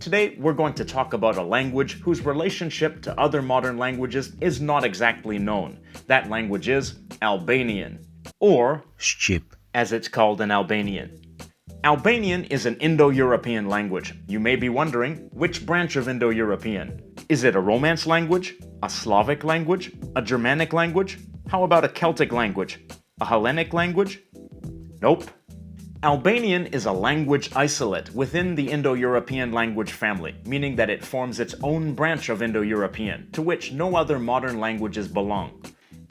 Today, we're going to talk about a language whose relationship to other modern languages is not exactly known. That language is Albanian, or Shqip, as it's called in Albanian. Albanian is an Indo-European language. You may be wondering, which branch of Indo-European? Is it a Romance language? A Slavic language? A Germanic language? How about a Celtic language? A Hellenic language? Nope. Albanian is a language isolate within the Indo-European language family, meaning that it forms its own branch of Indo-European, to which no other modern languages belong.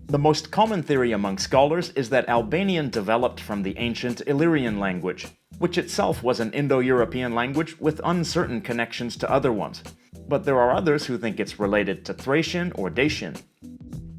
The most common theory among scholars is that Albanian developed from the ancient Illyrian language, which itself was an Indo-European language with uncertain connections to other ones. But there are others who think it's related to Thracian or Dacian.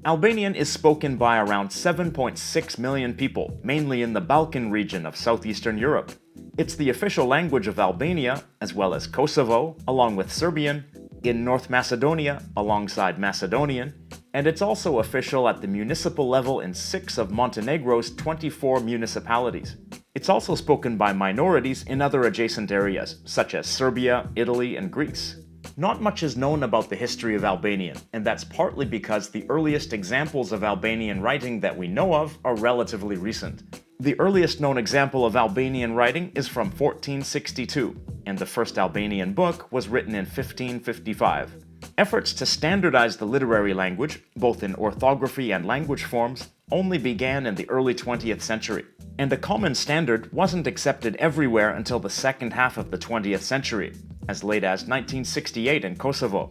Albanian is spoken by around 7.6 million people, mainly in the Balkan region of southeastern Europe. It's the official language of Albania, as well as Kosovo, along with Serbian, in North Macedonia, alongside Macedonian, and it's also official at the municipal level in 6 of Montenegro's 24 municipalities. It's also spoken by minorities in other adjacent areas, such as Serbia, Italy, and Greece. Not much is known about the history of Albanian, and that's partly because the earliest examples of Albanian writing that we know of are relatively recent. The earliest known example of Albanian writing is from 1462, and the first Albanian book was written in 1555. Efforts to standardize the literary language, both in orthography and language forms, only began in the early 20th century, and a common standard wasn't accepted everywhere until the second half of the 20th century, as late as 1968 in Kosovo.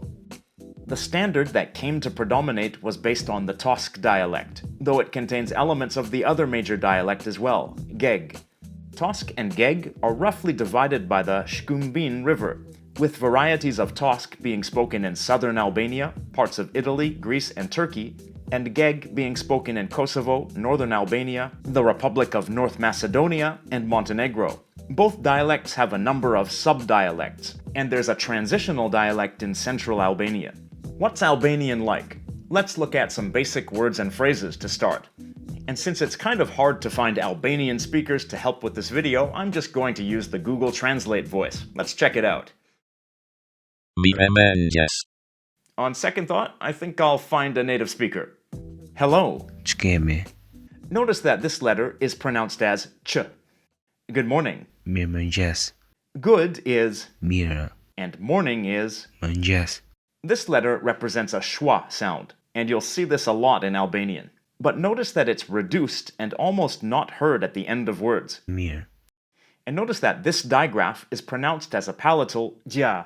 The standard that came to predominate was based on the Tosk dialect, though it contains elements of the other major dialect as well, Geg. Tosk and Geg are roughly divided by the Shkumbin River, with varieties of Tosk being spoken in southern Albania, parts of Italy, Greece, and Turkey, and Geg being spoken in Kosovo, northern Albania, the Republic of North Macedonia, and Montenegro. Both dialects have a number of subdialects, and there's a transitional dialect in central Albania. What's Albanian like? Let's look at some basic words and phrases to start. And since it's kind of hard to find Albanian speakers to help with this video, I'm just going to use the Google Translate voice. Let's check it out. Mirëmëngjes. On second thought, I think I'll find a native speaker. Hello. Ç'kemi, Notice that this letter is pronounced as ch. Good morning. mirëmëngjes, Good is, mirë, and morning is. mëngjes, This letter represents a schwa sound, and you'll see this a lot in Albanian. But notice that it's reduced and almost not heard at the end of words. mirë, And notice that this digraph is pronounced as a palatal ja,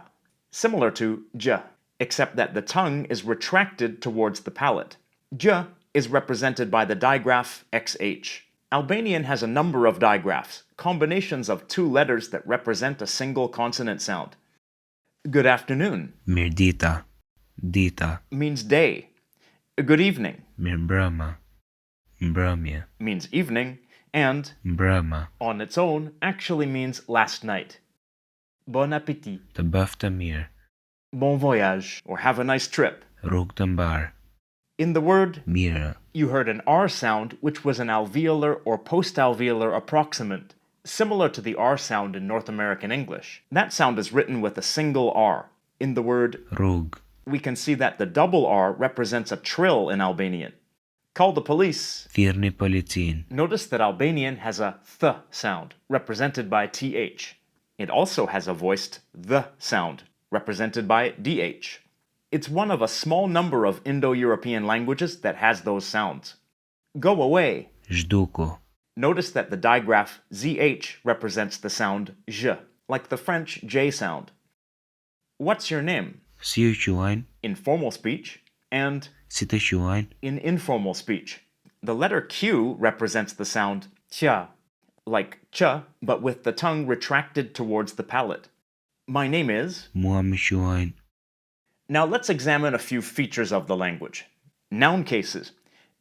similar to j, except that the tongue is retracted towards the palate. J is represented by the digraph xh. Albanian has a number of digraphs, combinations of two letters that represent a single consonant sound. Good afternoon mirëdita, dita, means day. Good evening mirëmbrëma, mbrëmje, means evening, and mbrëma, on its own actually means last night. Bon appétit, të bëftë të mirë, bon voyage, or have a nice trip. rrugë të mbar, In the word, mirë, you heard an R sound, which was an alveolar or post-alveolar approximant, similar to the R sound in North American English. That sound is written with a single R. In the word, rrugë, we can see that the double R represents a trill in Albanian. Call the police. thirrni policinë, Notice that Albanian has a th sound, represented by th. It also has a voiced the sound, represented by dh. It's one of a small number of Indo-European languages that has those sounds. Go away. zhduku, Notice that the digraph zh represents the sound j, like the French j sound. What's your name? si ju quajnë, In formal speech, and si të quajnë, in informal speech. The letter Q represents the sound ch, like ch, but with the tongue retracted towards the palate. My name is. mua më quajnë, Now let's examine a few features of the language. Noun cases.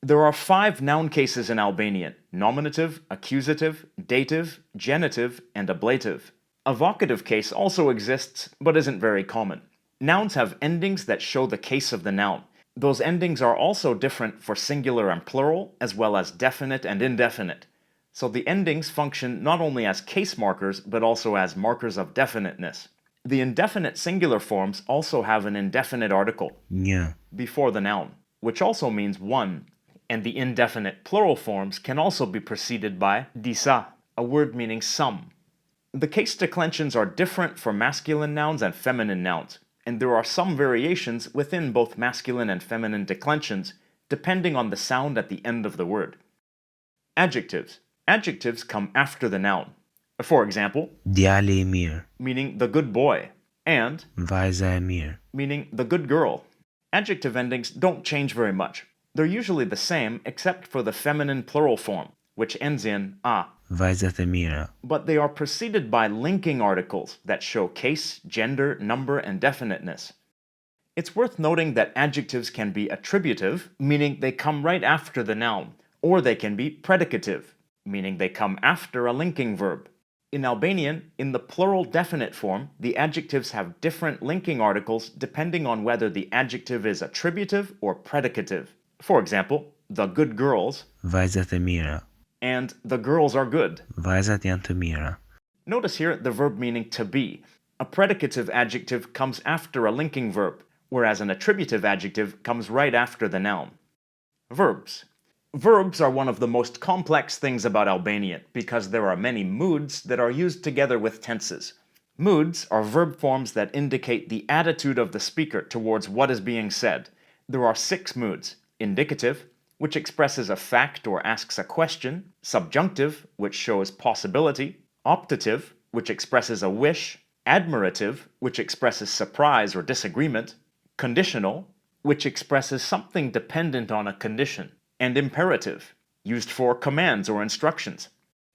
There are 5 noun cases in Albanian: nominative, accusative, dative, genitive, and ablative. A vocative case also exists, but isn't very common. Nouns have endings that show the case of the noun. Those endings are also different for singular and plural, as well as definite and indefinite. So the endings function not only as case markers, but also as markers of definiteness. The indefinite singular forms also have an indefinite article Një. before the noun, which also means one, and the indefinite plural forms can also be preceded by disa, a word meaning some. The case declensions are different for masculine nouns and feminine nouns, and there are some variations within both masculine and feminine declensions depending on the sound at the end of the word. Adjectives. Adjectives come after the noun. For example, Djali I mirë. meaning the good boy, and Vajza e mirë. meaning the good girl. Adjective endings don't change very much. They're usually the same except for the feminine plural form, which ends in a, Vajzat e mira. but they are preceded by linking articles that show case, gender, number, and definiteness. It's worth noting that adjectives can be attributive, meaning they come right after the noun, or they can be predicative, meaning they come after a linking verb. In Albanian, in the plural definite form, the adjectives have different linking articles depending on whether the adjective is attributive or predicative. For example, the good girls Vajzat e mira. and the girls are good. Vajzat janë të mira. Notice here the verb meaning to be. A predicative adjective comes after a linking verb, whereas an attributive adjective comes right after the noun. Verbs. Verbs are one of the most complex things about Albanian because there are many moods that are used together with tenses. Moods are verb forms that indicate the attitude of the speaker towards what is being said. There are 6 moods: indicative, which expresses a fact or asks a question; subjunctive, which shows possibility; optative, which expresses a wish; admirative, which expresses surprise or disagreement; conditional, which expresses something dependent on a condition; and imperative, used for commands or instructions.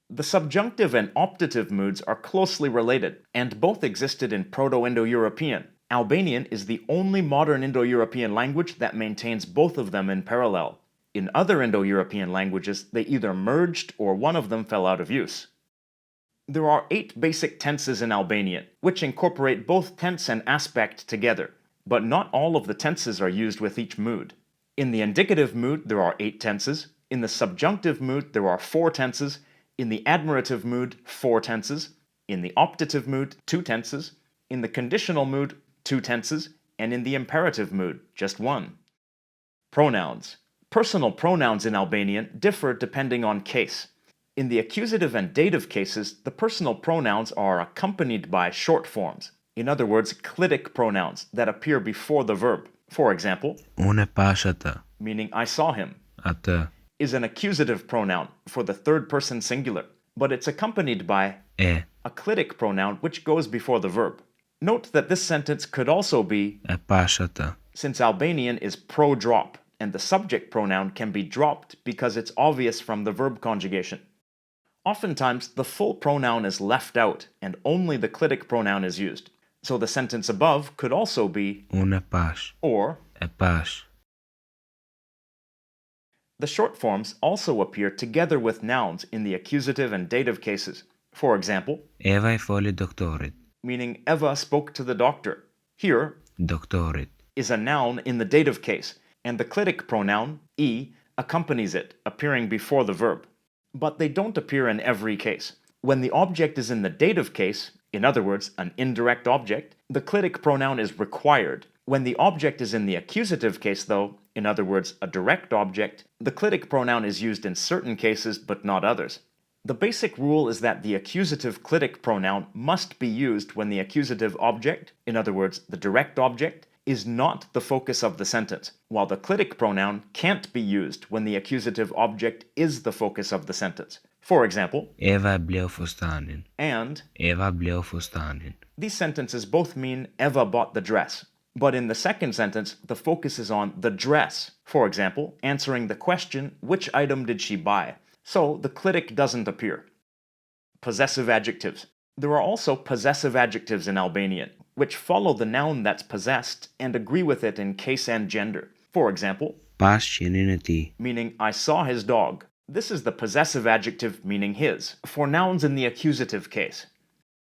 The subjunctive and optative moods are closely related, and both existed in Proto-Indo-European. Albanian is the only modern Indo-European language that maintains both of them in parallel. In other Indo-European languages, they either merged or one of them fell out of use. There are 8 basic tenses in Albanian, which incorporate both tense and aspect together, but not all of the tenses are used with each mood. In the indicative mood, there are 8 tenses. In the subjunctive mood, there are 4 tenses. In the admirative mood, 4 tenses. In the optative mood, 2 tenses. In the conditional mood, 2 tenses. And in the imperative mood, just 1. Pronouns. Personal pronouns in Albanian differ depending on case. In the accusative and dative cases, the personal pronouns are accompanied by short forms. In other words, clitic pronouns that appear before the verb. For example, Unë e pash atë. meaning I saw him, Atë. is an accusative pronoun for the third person singular, but it's accompanied by E. a clitic pronoun which goes before the verb. Note that this sentence could also be, E pash atë. since Albanian is pro-drop, and the subject pronoun can be dropped because it's obvious from the verb conjugation. Oftentimes, the full pronoun is left out, and only the clitic pronoun is used. So the sentence above could also be, Unë e pash. or. E pash. The short forms also appear together with nouns in the accusative and dative cases. For example, Eva I foli doktorit. meaning Eva spoke to the doctor. Here Doktorit. is a noun in the dative case, and the clitic pronoun, e, accompanies it, appearing before the verb. But they don't appear in every case. When the object is in the dative case, in other words, an indirect object, the clitic pronoun is required. When the object is in the accusative case, though, in other words, a direct object, the clitic pronoun is used in certain cases but not others. The basic rule is that the accusative clitic pronoun must be used when the accusative object, in other words, the direct object, is not the focus of the sentence, while the clitic pronoun can't be used when the accusative object is the focus of the sentence. For example, Eva e bleu fustanin. and. Eva bleu fustanin. These sentences both mean Eva bought the dress. But in the second sentence, the focus is on the dress. For example, answering the question, which item did she buy? So the clitic doesn't appear. Possessive adjectives. There are also possessive adjectives in Albanian, which follow the noun that's possessed and agree with it in case and gender. For example, Pas qenin e ti. meaning I saw his dog. This is the possessive adjective meaning his, for nouns in the accusative case.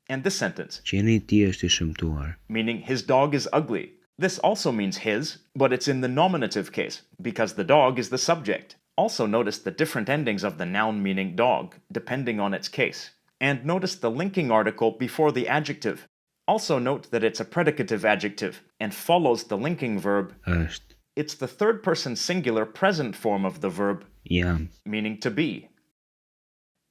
And this sentence, Qeni I ti është I shëmtuar. meaning his dog is ugly. This also means his, but it's in the nominative case, because the dog is the subject. Also notice the different endings of the noun meaning dog, depending on its case. And notice the linking article before the adjective. Also note that it's a predicative adjective and follows the linking verb. është, It's the third-person singular present form of the verb, jam, meaning to be.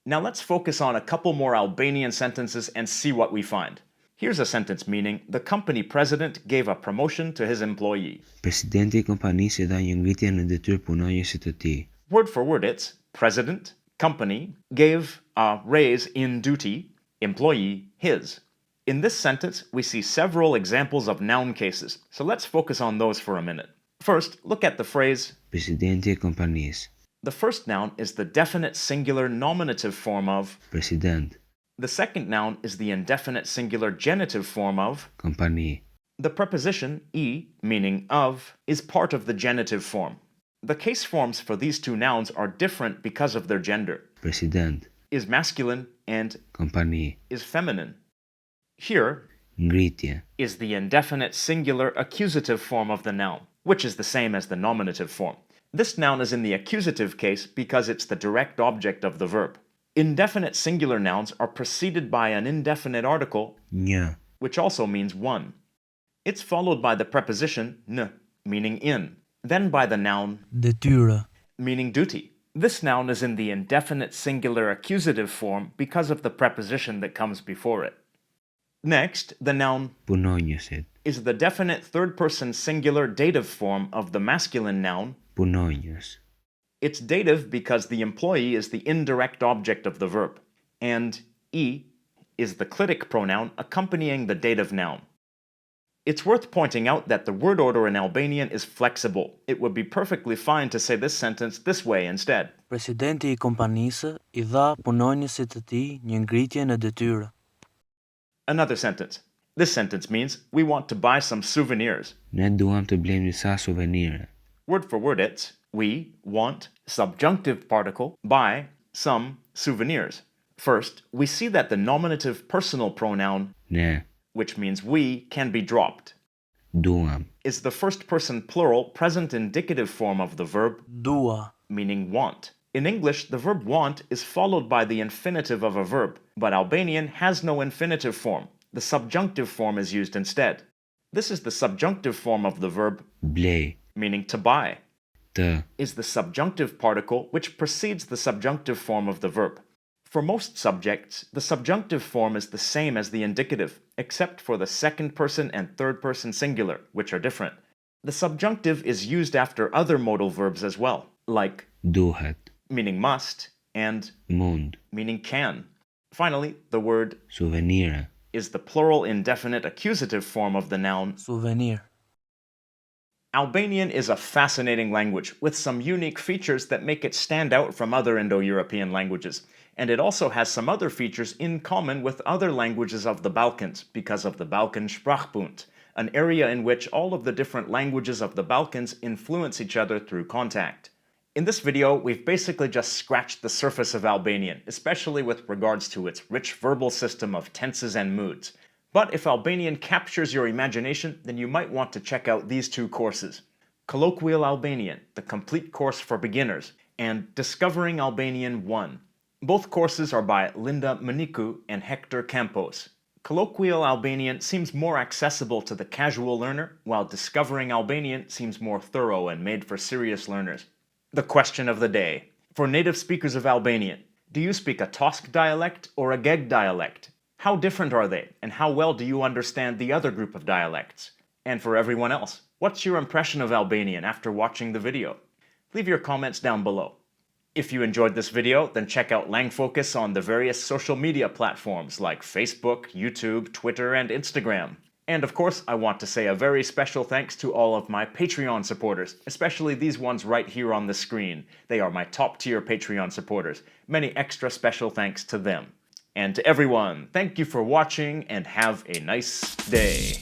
Now let's focus on a couple more Albanian sentences and see what we find. Here's a sentence meaning the company president gave a promotion to his employee. presidenti I kompanisë dha një ngritje në detyrë punonjësit të tij. Word for word, it's president, company, gave a raise in duty, employee, his. In this sentence, we see several examples of noun cases, so let's focus on those for a minute. First, look at the phrase. Presidenti I kompanisë, The first noun is the definite singular nominative form of. president, The second noun is the indefinite singular genitive form of. kompani, The preposition e, meaning of, is part of the genitive form. The case forms for these two nouns are different because of their gender, president, is masculine and kompani, is feminine. Here ngritje, is the indefinite singular accusative form of the noun, which is the same as the nominative form. This noun is in the accusative case because it's the direct object of the verb. Indefinite singular nouns are preceded by an indefinite article, një, which also means one. It's followed by the preposition n, meaning in, then by the noun Detyrë. meaning duty. This noun is in the indefinite singular accusative form because of the preposition that comes before it. Next, the noun punonjësit, is the definite third-person singular dative form of the masculine noun. punonjës, It's dative because the employee is the indirect object of the verb, and e is the clitic pronoun accompanying the dative noun. It's worth pointing out that the word order in Albanian is flexible. It would be perfectly fine to say this sentence this way instead. Presidenti I kompanisë I dha punonjësit të tij një ngritje në detyrë. Another sentence. This sentence means we want to buy some souvenirs. ne duam të blejmë disa suvenire, Word for word, it's we want, subjunctive particle, buy some souvenirs. First, we see that the nominative personal pronoun, ne, which means we, can be dropped, duam, is the first person plural present indicative form of the verb, Dua. meaning want. In English, the verb want is followed by the infinitive of a verb, but Albanian has no infinitive form. The subjunctive form is used instead. This is the subjunctive form of the verb, blej, meaning to buy, të, is the subjunctive particle which precedes the subjunctive form of the verb. For most subjects, the subjunctive form is the same as the indicative, except for the second person and third person singular, which are different. The subjunctive is used after other modal verbs as well, like duhet, meaning must and mund, meaning can. Finally, the word suvenire, is the plural indefinite accusative form of the noun. Suvenir. Albanian is a fascinating language with some unique features that make it stand out from other Indo-European languages. And it also has some other features in common with other languages of the Balkans because of the Balkan Sprachbund, an area in which all of the different languages of the Balkans influence each other through contact. In this video, we've basically just scratched the surface of Albanian, especially with regards to its rich verbal system of tenses and moods. But if Albanian captures your imagination, then you might want to check out these two courses. Colloquial Albanian, the complete course for beginners, and Discovering Albanian 1. Both courses are by Linda Maniku and Hector Campos. Colloquial Albanian seems more accessible to the casual learner, while Discovering Albanian seems more thorough and made for serious learners. The question of the day. For native speakers of Albanian, do you speak a Tosk dialect or a Geg dialect? How different are they, and how well do you understand the other group of dialects? And for everyone else, what's your impression of Albanian after watching the video? Leave your comments down below. If you enjoyed this video, then check out LangFocus on the various social media platforms like Facebook, YouTube, Twitter, and Instagram. And of course, I want to say a very special thanks to all of my Patreon supporters, especially these ones right here on the screen. They are my top-tier Patreon supporters. Many extra special thanks to them. And to everyone, thank you for watching and have a nice day.